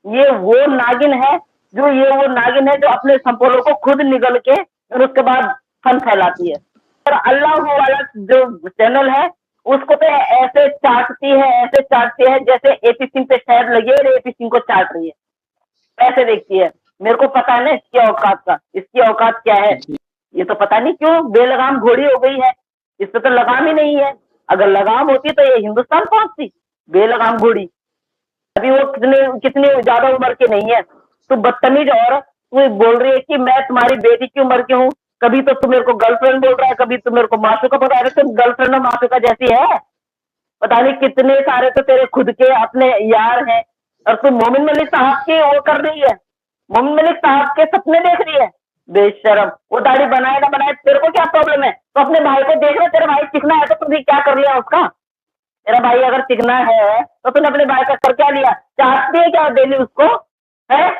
ये वो नागिन है वो नागिन है जो अपने संपोलों को खुद निगल के और उसके बाद फन फैलाती है। और अल्लाह वाला जो चैनल है उसको तो ऐसे चाटती है जैसे एपी सिंह पे शहद लगी है और एपी सिंह को चाट रही है, ऐसे देखती है। मेरे को पता है ना इसकी औकात का, इसकी औकात क्या है। ये तो पता नहीं क्यों बेलगाम घोड़ी हो गई है, इस पे तो लगाम ही नहीं है। अगर लगाम होती तो ये हिंदुस्तान पहुंचती, बेलगाम घोड़ी। अभी वो कितने कितनी ज्यादा उम्र की नहीं है। तू बदतमीज औरत, तू बोल रही है कि मैं तुम्हारी बेटी की उम्र की हूँ। कभी तो तू मेरे को गर्लफ्रेंड बोल रहा है, कभी तू मेरे को मासूका बता रहा है। तो गर्लफ्रेंड और मासूका जैसी है, पता नहीं कितने सारे तो तेरे खुद के अपने यार हैं। और तू मोमिन मलिक साहब की वो कर रही है, मोमिन मलिक साहब के सपने देख रही है। बेशरम, वो दाढ़ी बनाए ना बनाए तेरे को क्या प्रॉब्लम है। तो अपने भाई को देख रहा, तेरा भाई चिकना है तो तुझे क्या कर लिया उसका। तेरा भाई अगर चिकना है तो तूने अपने भाई का कर क्या लिया, चाटती है क्या डेली उसको, है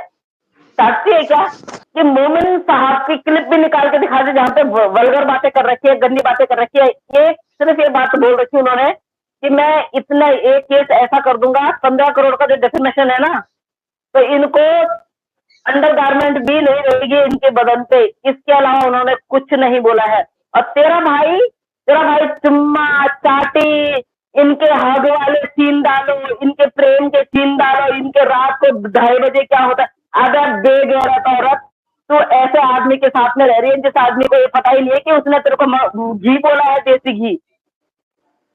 चाटती है क्या। कि मोमिन साहब की क्लिप भी निकाल के दिखा दे जहां पे वल्गर बातें कर रखी है, गंदी बातें कर रखी है। ये सिर्फ ये बात बोल रखी है उन्होंने कि मैं इतना एक केस ऐसा कर दूंगा, 15 करोड़ का जो डेफिनेशन है ना, तो इनको अंडर गारमेंट भी नहीं रहेगी इनके बदन पे। इसके अलावा उन्होंने कुछ नहीं बोला है। और तेरा भाई चुम्मा चाटी, इनके हग वाले सीन डालो, इनके प्रेम के सीन डालो, इनके रात को 2:30 बजे क्या होता है। अगर बेगैरत औरत, तो ऐसे आदमी के साथ में रह रही है जिस आदमी को ये पता ही नहीं है कि उसने तेरे को घी बोला है, देसी घी,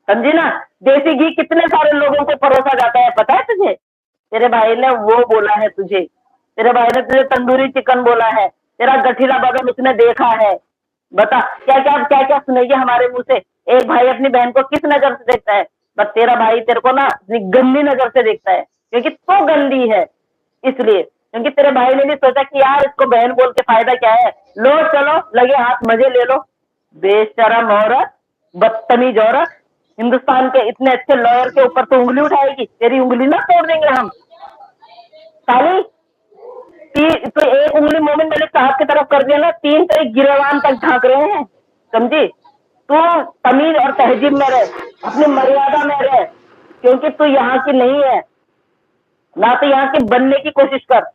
समझी ना। देसी घी कितने सारे लोगों को परोसा जाता है पता है तुझे। तेरे भाई ने वो बोला है तुझे, तेरे भाई ने तुझे तंदूरी चिकन बोला है, तेरा गठीला बदन उसने देखा है। बता क्या क्या सुनेगी हमारे मुंह से। एक भाई अपनी बहन को किस नजर से देखता है, बस तेरा भाई तेरे को ना गंदी नजर से देखता है, क्योंकि तो गंदी है इसलिए। क्योंकि तेरे भाई ने भी सोचा कि यार इसको बहन बोल के फायदा क्या है, लो चलो लगे हाथ मजे ले लो। बेशरम औरत, बदतमीज औरत, हिंदुस्तान के इतने अच्छे लॉयर के ऊपर तो उंगली उठाएगी, तेरी उंगली ना तोड़ देंगे हम साली। तो एक उंगली मोमिन मलिक साहब की तरफ कर दिया ना, 3 तेरे गिरेवान तक झांक रहे हैं, समझी। तू तमीज और तहजीब में रह, अपनी मर्यादा में रह, क्योंकि तू यहाँ की नहीं है, ना तो यहाँ के बनने की कोशिश कर।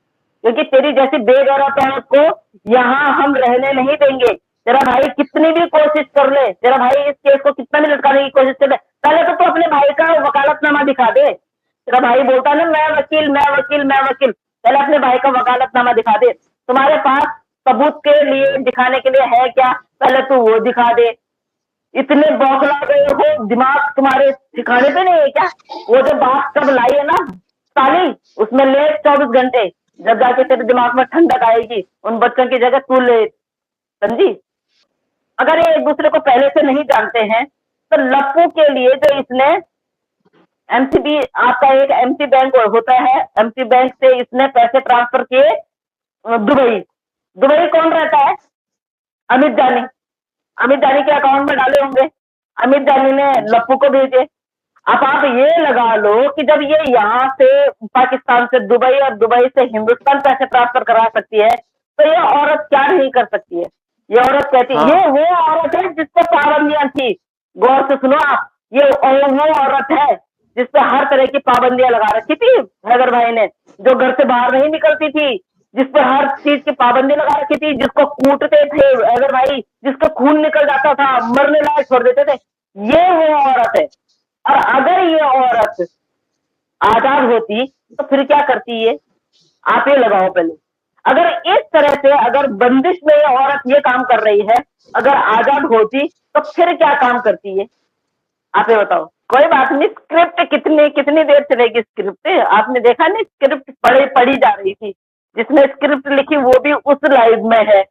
क्योंकि तेरी जैसी बेगैरत औरत को यहाँ हम रहने नहीं देंगे। तेरा भाई कितनी भी कोशिश कर ले, तेरा भाई इस केस को कितना भी लटकाने की कोशिश कर ले, पहले तो तू अपने भाई का वकालतनामा दिखा दे। तेरा भाई बोलता ना मैं वकील मैं वकील मैं वकील, पहले अपने भाई का वकालतनामा दिखा दे। तुम्हारे पास सबूत के लिए दिखाने के लिए है क्या, पहले तू वो दिखा दे। इतने बौखला गए हो, दिमाग तुम्हारे ठिकाने पे नहीं है क्या। वो जो बात कब लाई है ना साली, उसमें ले 24 घंटे, जब जाके तेरे दिमाग में ठंडक आएगी, उन बच्चों की जगह तू ले, समझी। अगर ये एक दूसरे को पहले से नहीं जानते हैं तो लप्पू के लिए जो इसने एमसीबी, आपका एक एमसी बैंक होता है, एमसी बैंक से इसने पैसे ट्रांसफर किए दुबई। दुबई कौन रहता है, अमित जानी, अमित जानी के अकाउंट में डाले होंगे, अमित जानी ने लप्पू को भेजे। अब आप ये लगा लो कि जब ये यहाँ से पाकिस्तान से दुबई और दुबई से हिंदुस्तान पैसे ट्रांसफर करा सकती है, तो ये औरत क्या नहीं कर सकती है। ये औरत कहती है, ये हाँ वो औरत है जिसपे पाबंदियां थी। गौर से सुनो आप, ये वो औरत है जिसपे हर तरह की पाबंदियां लगा रखी थी हैदर भाई ने, जो घर से बाहर नहीं निकलती थी, जिस पर हर चीज की पाबंदी लगा रखी थी, जिसको कूटते थे हैदर भाई, जिसका खून निकल जाता था, मरने लायक छोड़ देते थे। ये वो औरत है। और अगर ये औरत आजाद होती तो फिर क्या करती है, आप ये लगाओ पहले। अगर इस तरह से अगर बंदिश में ये औरत ये काम कर रही है, अगर आजाद होती तो फिर क्या काम करती है, आप ये बताओ। कोई बात नहीं, स्क्रिप्ट कितनी कितनी देर चलेगी स्क्रिप्ट, आपने देखा नहीं स्क्रिप्ट पढ़ी जा रही थी, जिसने स्क्रिप्ट लिखी वो भी उस लाइव में है।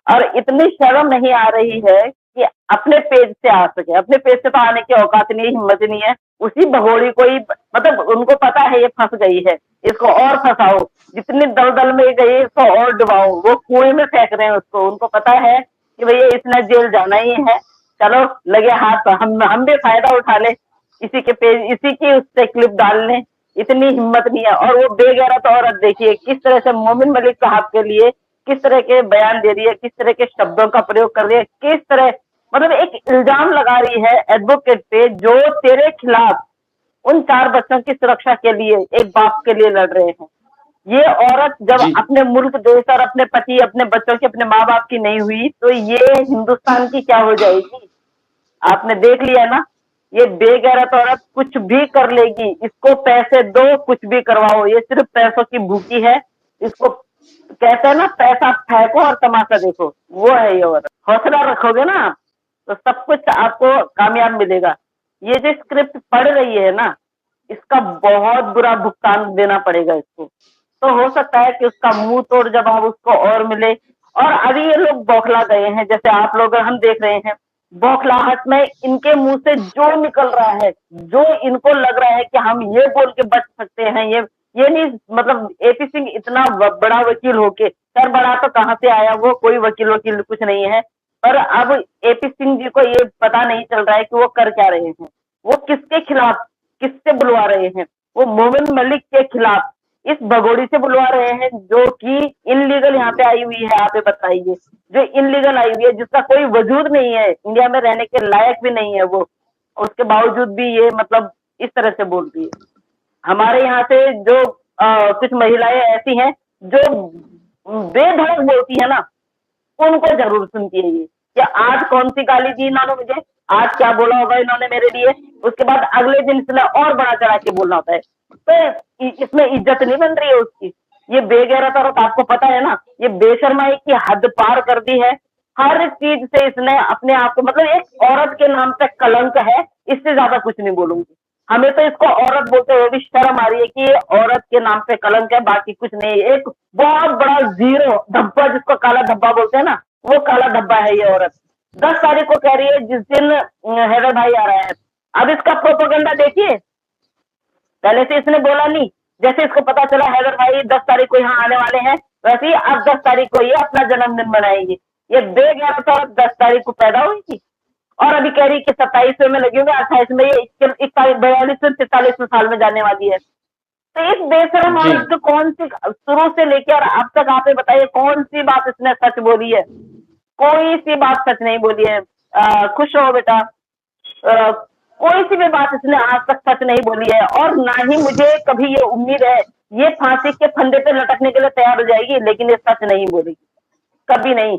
और इतनी शर्म नहीं आ रही है कि अपने पेज से आ सके, अपने पेज से तो आने की औकात नहीं, हिम्मत नहीं है। उसी भगोड़ी को ही, मतलब उनको पता है ये फंस गई है, इसको और फंसाओ, जितनी दलदल में गई इसको और डुबाओ। वो कुएं में फेंक रहे हैं उसको, उनको पता है कि भैया इसने जेल जाना ही है, चलो लगे हाथ, हम भी फायदा उठा ले, इसी के पेज इसी की उससे क्लिप डाल लें। इतनी हिम्मत नहीं है। और वो बेगैरत औरत देखिए किस तरह से मोमिन मलिक साहब के लिए किस तरह के बयान दे रही है, किस तरह के शब्दों का प्रयोग कर रही है, किस तरह, मतलब एक इल्जाम लगा रही है एडवोकेट पे जो तेरे खिलाफ उन 4 बच्चों की सुरक्षा के लिए एक बाप के लिए लड़ रहे हैं। ये औरत जब जी अपने मुल्क देश और अपने पति, अपने बच्चों की, अपने माँ बाप की नहीं हुई तो ये हिंदुस्तान की क्या हो जाएगी? आपने देख लिया ना, ये बेगैरत औरत कुछ भी कर लेगी, इसको पैसे दो, कुछ भी करवाओ, ये सिर्फ पैसों की भूखी है। इसको कहते हैं ना, पैसा फेंको और तमाशा देखो, वो है ये औरत। हौसला रखोगे ना आप, तो सब कुछ आपको कामयाब मिलेगा। ये जो स्क्रिप्ट पढ़ रही है ना, इसका बहुत बुरा भुगतान देना पड़ेगा इसको। तो हो सकता है कि उसका मुंह तोड़ जवाब उसको और मिले। और अभी ये लोग बौखला गए हैं, जैसे आप लोग हम देख रहे हैं, बौखलाहट में इनके मुंह से जो निकल रहा है, जो इनको लग रहा है कि हम ये बोल के बच सकते हैं, ये नहीं, मतलब एपी सिंह इतना बड़ा वकील होके, सर बड़ा तो कहाँ से आया वो, कोई वकील वकील कुछ नहीं है। पर अब एपी सिंह जी को ये पता नहीं चल रहा है कि वो कर क्या रहे हैं, वो किसके खिलाफ, किससे बुलवा रहे हैं। वो मोमिन मलिक के खिलाफ इस भगोड़ी से बुलवा रहे हैं, जो कि इनलीगल यहाँ पे आई हुई है। आप ये बताइए, जो इनलीगल आई हुई है, जिसका कोई वजूद नहीं है, इंडिया में रहने के लायक भी नहीं है वो, उसके बावजूद भी ये मतलब इस तरह से बोलती है। हमारे यहाँ से जो कुछ महिलाएं ऐसी हैं जो बेधड़क बोलती है ना, उनको जरूर सुनती है ये, कि आज कौन सी गाली दी इन्होंने मुझे, आज क्या बोला होगा इन्होंने मेरे लिए, उसके बाद अगले दिन इसने और बड़ा चढ़ा के बोलना होता है। तो इसमें इज्जत नहीं बन रही है उसकी। ये बेगैरत औरत, आपको पता है ना, ये बेशर्माई की हद पार कर दी है। हर चीज से इसने अपने आप को, मतलब एक औरत के नाम पे कलंक है, इससे ज्यादा कुछ नहीं बोलूंगी। हमें तो इसको औरत बोलते हुए भी शर्म आ रही है कि ये औरत के नाम पे कलंक है, बाकी कुछ नहीं। एक बहुत बड़ा जीरो धब्बा, जिसको काला धब्बा बोलते हैं ना, वो काला धब्बा है ये औरत। 10 तारीख को कह रही है, जिस दिन हैदर भाई आ रहा है। अब इसका प्रोपोगंडा देखिए, पहले से इसने बोला नहीं, जैसे इसको पता चला हैदर भाई 10 तारीख को यहाँ आने वाले हैं, वैसे ही अब 10 तारीख को ये अपना जन्मदिन मनाएंगे। ये बेगैरत तो 10 तारीख को पैदा हुई थी, और अभी कह रही कि 27वें में लगी होगी, 28 में, ये 42वें 43वें साल में जाने वाली है। तो इस बेशरम जी औरत को कौन सी, शुरू से लेकर और अब तक आप बताइए, कौन सी बात इसने सच बोली है? कोई सी बात सच नहीं बोली है। खुश रहो बेटा। कोई सी भी बात इसने आज तक सच नहीं बोली है, और ना ही मुझे कभी ये उम्मीद है। ये फांसी के फंदे पे लटकने के लिए तैयार हो जाएगी, लेकिन ये सच नहीं बोलेगी, कभी नहीं।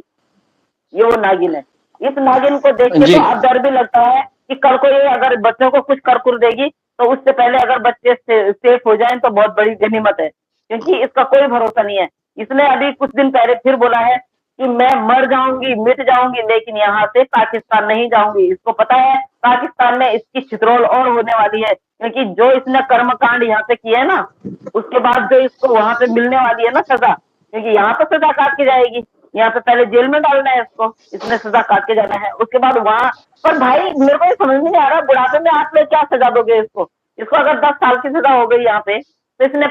ये वो नागिन है। इस नागिन को देख के जी तो अब डर भी लगता है कि कल को ये अगर बच्चों को कुछ कर कुर देगी, तो उससे पहले अगर बच्चे सेफ हो जाएं तो बहुत बड़ी गनीमत है, क्योंकि इसका कोई भरोसा नहीं है। इसने अभी कुछ दिन पहले फिर बोला है कि मैं मर जाऊंगी, मिट जाऊंगी, लेकिन यहाँ से पाकिस्तान नहीं जाऊंगी। इसको पता है पाकिस्तान में इसकी छितरोल और होने वाली है, क्योंकि जो इसने कर्मकांड यहाँ पे किए है ना, उसके बाद जो इसको वहां पे मिलने वाली है ना सजा, क्योंकि यहाँ तो सजा काट के जाएगी, यहाँ पे पहले जेल में डालना है इसको, इसने सजा काट के जाना है, उसके बाद वहां पर। भाई मेरे को ये समझ में नहीं आ रहा, बुढ़ापे में आप लोग क्या सजा दोगे इसको? इसको अगर 10 साल की सजा हो गई यहाँ पे, तो इसने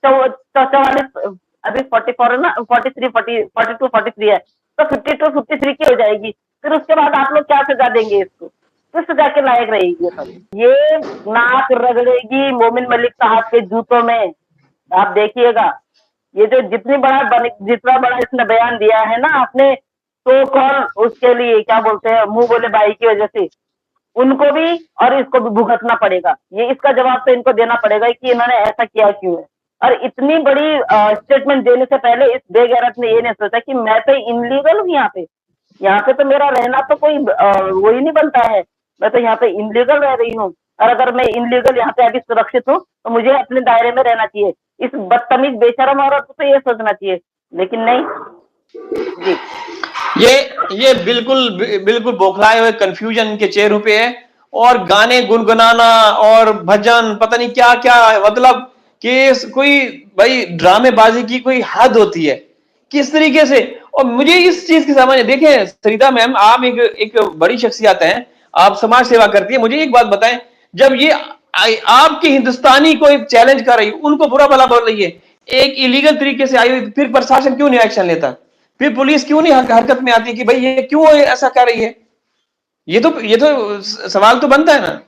44, अभी 44 है ना, 43, 42, 43 है, तो 52, 53 की हो जाएगी। फिर उसके बाद आप लोग क्या सजा देंगे इसको? किस सजा के लायक रहेगी ये सब? ये नाक रगड़ेगी मोमिन मलिक साहब के जूतों में, आप देखिएगा। ये जो जितना बड़ा इसने बयान दिया है ना, अपने तो कॉल उसके लिए क्या बोलते हैं, मुंह बोले भाई की वजह से, उनको भी और इसको भी भुगतना पड़ेगा। ये इसका जवाब तो इनको देना पड़ेगा कि इन्होंने ऐसा किया क्यों है। और इतनी बड़ी स्टेटमेंट देने से पहले इस बेगैरत ने ये नहीं सोचा कि मैं तो इनलीगल हूँ यहाँ पे, यहाँ पे तो मेरा रहना तो कोई वही नहीं बनता है, मैं तो यहाँ पे इनलीगल रह रही हूँ। और अगर मैं इनलीगल यहाँ पे अभी सुरक्षित हूँ, तो मुझे अपने दायरे में रहना चाहिए। इस बदतमीज बेशरम औरत को तो ये सोचना चाहिए, लेकिन नहीं जी। ये ये बिल्कुल बिल्कुल बौखलाए हुए कंफ्यूजन के चेहरों पे है। और गाने गुनगुनाना और भजन पता नहीं क्या क्या, मतलब कि कोई भाई ड्रामेबाजी की कोई हद होती है किस तरीके से। और मुझे इस चीज की समझ देखें सरिता मैम, आप एक बड़ी शख्सियत हैं, आप समाज सेवा करती है। मुझे एक बात बताएं, जब ये आपके हिंदुस्तानी को एक चैलेंज कर रही, उनको बुरा भला बोल रही है, एक इलीगल तरीके से आई हुई, फिर प्रशासन क्यों नहीं एक्शन लेता? फिर पुलिस क्यों नहीं हरकत में आती कि भाई ये क्यों ऐसा कर रही है? ये तो सवाल तो बनता है ना।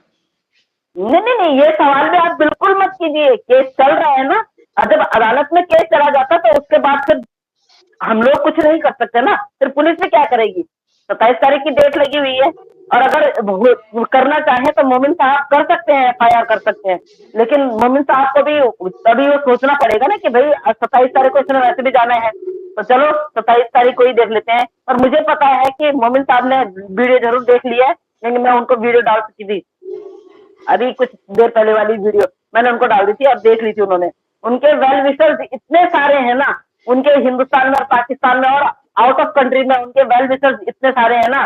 नहीं नहीं नहीं, ये सवाल भी आप बिल्कुल मत कीजिए। केस चल रहा है ना, और जब अदालत में केस चला जाता तो उसके बाद फिर हम लोग कुछ नहीं कर सकते ना, फिर पुलिस भी क्या करेगी? 27 तारीख की डेट लगी हुई है, और अगर वो करना चाहे तो मोमिन साहब कर सकते हैं, FIR कर सकते हैं, लेकिन मोमिन साहब को भी तभी वो सोचना पड़ेगा ना कि भाई 27 तारीख को इसने वैसे भी जाना है, तो चलो 27 तारीख को ही देख लेते हैं। और मुझे पता है कि मोमिन साहब ने वीडियो जरूर देख ली है, लेकिन मैं उनको वीडियो डाल चुकी थी, अभी कुछ देर पहले वाली वीडियो मैंने उनको डाल दी थी और देख ली थी उन्होंने। उनके वेल विशर्स इतने सारे हैं ना, उनके हिंदुस्तान में और पाकिस्तान में और आउट ऑफ कंट्री में उनके वेल विशर्स इतने सारे हैं ना,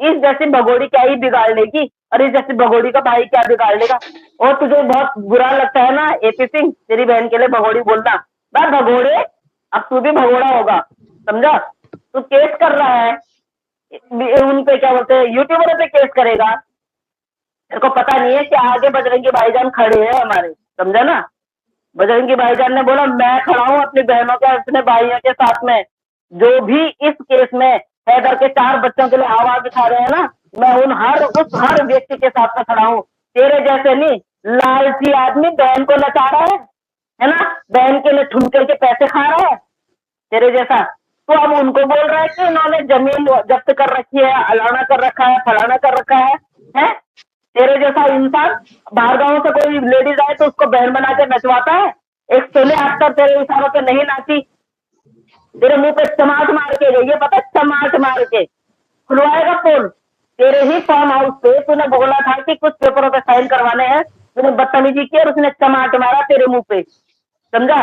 इस जैसी भगोड़ी क्या ही बिगाड़ लेगी, और इस जैसी भगोड़ी का भाई क्या बिगाड़ लेगा। और तुझे बहुत बुरा लगता है ना AP सिंह, तेरी बहन के लिए भगोड़ी बोलना, भाई भगोड़े अब तू भी भगोड़ा होगा, समझा। तू केस कर रहा है उन पे, क्या बोलते हैं, यूट्यूबर पे केस करेगा, तेरे को पता नहीं है कि आगे बजरंगी भाईजान खड़े हैं हमारे, समझा ना। बजरंगी भाईजान ने बोला मैं खड़ा हूँ अपनी बहनों के, अपने भाइयों के साथ में, जो भी इस केस में हैदर के 4 बच्चों के लिए आवाज उठा रहे हैं ना, मैं उस हर व्यक्ति के साथ में खड़ा हूँ। तेरे जैसे नहीं, लालची आदमी बहन को नचा रहा है ना, बहन के लिए ठुमके के पैसे खा रहा है तेरे जैसा। तो अब उनको बोल रहा है कि उन्होंने जमीन जब्त कर रखी है, अलाना कर रखा है, फलाना कर रखा है? तेरे जैसा इंसान बाहर गांव से कोई लेडीज आए तो उसको बहन बना के नचवाता है? एक सोले अख्तर तेरे इशारों पे नहीं नाची, तेरे मुंह पे चमाट मार के गई है, पता, चमाट मार के खुलवाएगा पोल तेरे ही फार्म हाउस पे। तूने बोला था कि कुछ पेपरों पे साइन करवाने हैं, तूने बदतमीजी की और उसने चमाट मारा तेरे मुंह पे, समझा।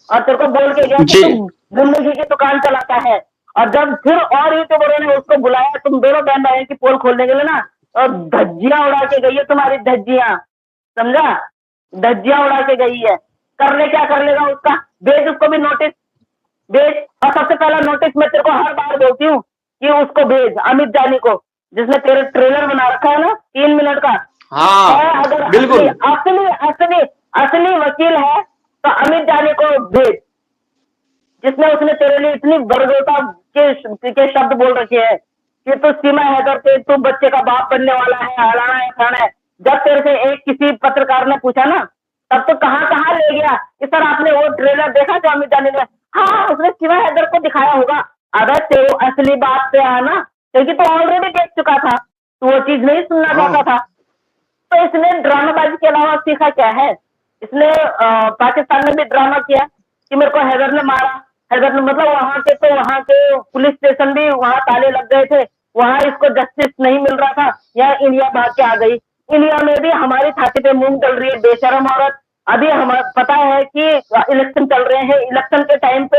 और तेरे को बोल के गया कि जी तुम जिंदगी की दुकान चलाता है, और जब फिर और यूट्यूबरों ने उसको बुलाया तुम दोनों बहन भाइयों की पोल खोलने के लिए ना, और धज्जियां उड़ा के गई है तुम्हारी, धज्जियां, समझा, धज्जियां उड़ा के गई है। करने क्या कर लेगा उसका, भेज उसको भी नोटिस, भेज। और सबसे पहला नोटिस मैं तेरे को हर बार बोलती हूँ कि उसको भेज, अमित जानी को, जिसने तेरे ट्रेलर बना रखा है ना 3 मिनट का है। हाँ अगर बिल्कुल। असली असली असली वकील है तो अमित जानी को भेज, जिसने उसने तेरे लिए इतनी बरगोता के शब्द बोल रखे हैं कि तू सीमा हैदर के, तू बच्चे का बाप बनने वाला है, हलाना है, खाना है। जब तेरे से एक किसी पत्रकार ने पूछा ना, तब तो कहाँ कहाँ ले गया कि सर आपने वो ट्रेलर देखा जो अमित जानी ने, हाँ उसने सीमा हैदर को दिखाया होगा। अगर तेरे असली बात पे आना, क्योंकि तो ऑलरेडी देख चुका था, तो वो चीज नहीं सुनना चाहता था। तो इसने ड्रामाबाजी के अलावा सीखा क्या है? इसने पाकिस्तान में भी ड्रामा किया कि मेरे को हैदर ने मारा, हैदर ने, मतलब वहां के पुलिस स्टेशन भी वहां ताले लग गए थे, वहां इसको जस्टिस नहीं मिल रहा था, यहाँ इंडिया भाग के आ गई। इंडिया में भी हमारी छाती पे मूंग डल रही है बेशरम औरत। अभी हमें पता है कि इलेक्शन चल रहे हैं, इलेक्शन के टाइम पे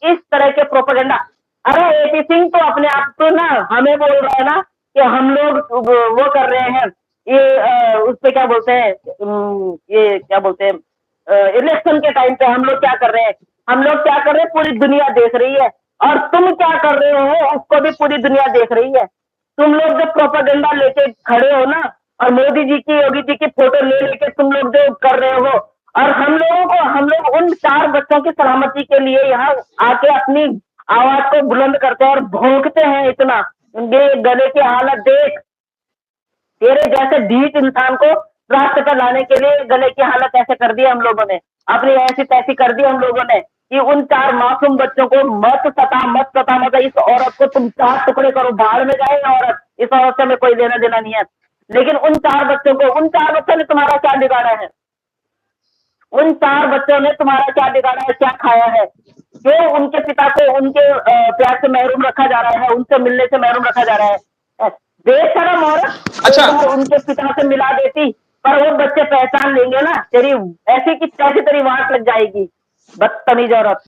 इस तरह के प्रोपेगेंडा। अरे AP सिंह तो अपने आप को ना हमें बोल रहा है ना कि हम लोग वो कर रहे हैं, ये उस पे क्या बोलते हैं, ये क्या बोलते हैं, इलेक्शन के टाइम पे हम लोग क्या कर रहे हैं, हम लोग क्या कर रहे हैं पूरी दुनिया देख रही है, और तुम क्या कर रहे हो उसको भी पूरी दुनिया देख रही है। तुम लोग जो प्रोपेगेंडा लेके खड़े हो ना, और मोदी जी की, योगी जी की फोटो ले लेके तुम लोग जो कर रहे हो, और हम लोग उन 4 बच्चों की सलामती के लिए यहाँ आके अपनी आवाज को बुलंद करते हैं और भौंकते हैं इतना। ये गले की हालत देख, तेरे जैसे ढीठ इंसान को रास्ते पर लाने के लिए गले की हालत ऐसे कर दी हम लोगों ने, अपनी ऐसी तैसी कर दी हम लोगों ने कि उन 4 मासूम बच्चों को मत सता, मत सता, मत। इस औरत को तुम 4 टुकड़े करो, भाड़ में जाए औरत, इस औरत से हमें कोई लेना देना नहीं है। लेकिन उन 4 बच्चों को, उन 4 बच्चों ने तुम्हारा क्या बिगाड़ा है? उन 4 बच्चों ने तुम्हारा क्या बिगाड़ा है, क्या खाया है? क्यों उनके पिता को उनके प्यार से महरूम रखा जा रहा है, उनसे मिलने से महरूम रखा जा रहा है? बेशरम औरत, अच्छा, एक बार उनके पिता से मिला देती, पर वो बच्चे पहचान लेंगे ना, तेरी ऐसी की तैसी तेरी वाट लग जाएगी, बदतमीज औरत।